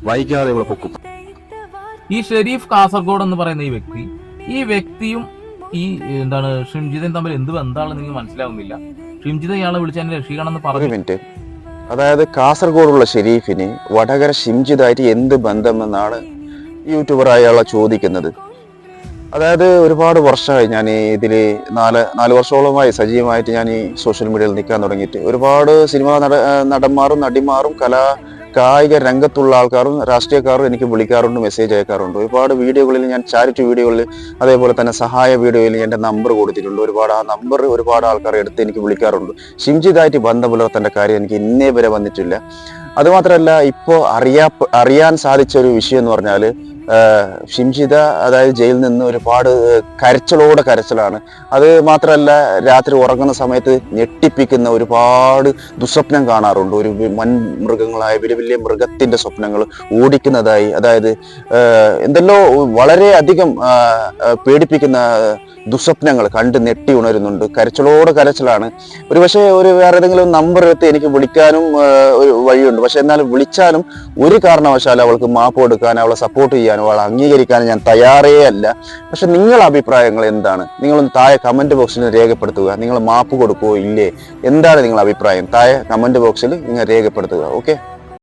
വൈകാതെ ഇവിടെ പൊക്കും. ഈ ഷെരീഫ് കാസർഗോഡ് എന്ന് പറയുന്ന ഈ വ്യക്തിയും ഈ എന്താണ് ഷിംജിതയും തമ്മിൽ എന്ത് ബന്ധമാണെന്ന് നിങ്ങൾക്ക് മനസ്സിലാവുന്നില്ല. ഷിംജിത ഇയാളെ വിളിച്ച് എന്നെ രക്ഷിക്കണമെന്ന് പറഞ്ഞു. മിനിറ്റ്, അതായത് കാസർഗോഡുള്ള ഷെരീഫിന് വടകര ഷിംജിതായിട്ട് എന്ത് ബന്ധമെന്നാണ് യൂട്യൂബർ അയാളെ ചോദിക്കുന്നത്. അതായത് ഒരുപാട് വർഷമായി ഞാൻ ഇതിൽ നാല് വർഷത്തോളമായി സജീവമായിട്ട് ഞാൻ ഈ സോഷ്യൽ മീഡിയയിൽ നിൽക്കാൻ തുടങ്ങിയിട്ട് ഒരുപാട് സിനിമാ നടന്മാരും നടിമാരും കായിക രംഗത്തുള്ള ആൾക്കാരും രാഷ്ട്രീയക്കാരും എനിക്ക് വിളിക്കാറുണ്ട്, മെസ്സേജ് അയക്കാറുണ്ട്. ഒരുപാട് വീഡിയോകളിൽ ഞാൻ ചാരിറ്റി വീഡിയോകളിൽ അതേപോലെ തന്നെ സഹായ വീഡിയോയിൽ എൻ്റെ നമ്പർ കൊടുത്തിട്ടുണ്ട്. ആ നമ്പർ ഒരുപാട് ആൾക്കാർ എടുത്ത് എനിക്ക് വിളിക്കാറുണ്ട്. ഷിംജിതായിട്ട് ബന്ധം പുലർത്തേണ്ട കാര്യം എനിക്ക് ഇന്നേ വരെ വന്നിട്ടില്ല. അതുമാത്രമല്ല, ഇപ്പോൾ അറിയാൻ സാധിച്ച ഒരു വിഷയം എന്ന് പറഞ്ഞാൽ ഷിംജിത അതായത് ജയിലിൽ നിന്ന് ഒരുപാട് കരച്ചിലാണ്. അത് മാത്രമല്ല, രാത്രി ഉറങ്ങുന്ന സമയത്ത് ഞെട്ടിപ്പിക്കുന്ന ഒരുപാട് ദുസ്വപ്നം കാണാറുണ്ട്. ഒരു മൃഗങ്ങളായ വലിയ മൃഗത്തിന്റെ സ്വപ്നങ്ങൾ ഓടിക്കുന്നതായി, അതായത് എന്തെല്ലോ വളരെയധികം പേടിപ്പിക്കുന്ന ദുസ്വപ്നങ്ങൾ കണ്ട് ഞെട്ടി ഉണരുന്നുണ്ട്. കരച്ചിലാണ്. ഒരുപക്ഷെ വേറെ ഏതെങ്കിലും നമ്പർ എടുത്ത് എനിക്ക് വിളിക്കാനും ഒരു വഴിയുണ്ട്. പക്ഷെ എന്നാലും വിളിച്ചാലും ഒരു കാരണവശാലും അവൾക്ക് മാപ്പ് കൊടുക്കാൻ, അവളെ സപ്പോർട്ട് ചെയ്യാനോ അവളെ അംഗീകരിക്കാനും ഞാൻ തയ്യാറേ അല്ല. പക്ഷെ നിങ്ങളുടെ അഭിപ്രായങ്ങൾ എന്താണ്? നിങ്ങളൊന്ന് താഴെ കമന്റ് ബോക്സിൽ രേഖപ്പെടുത്തുക. നിങ്ങൾ മാപ്പ് കൊടുക്കുമോ ഇല്ലേ? എന്താണ് നിങ്ങളുടെ അഭിപ്രായം? താഴെ കമന്റ് ബോക്സിൽ നിങ്ങൾ രേഖപ്പെടുത്തുക. ഓക്കെ.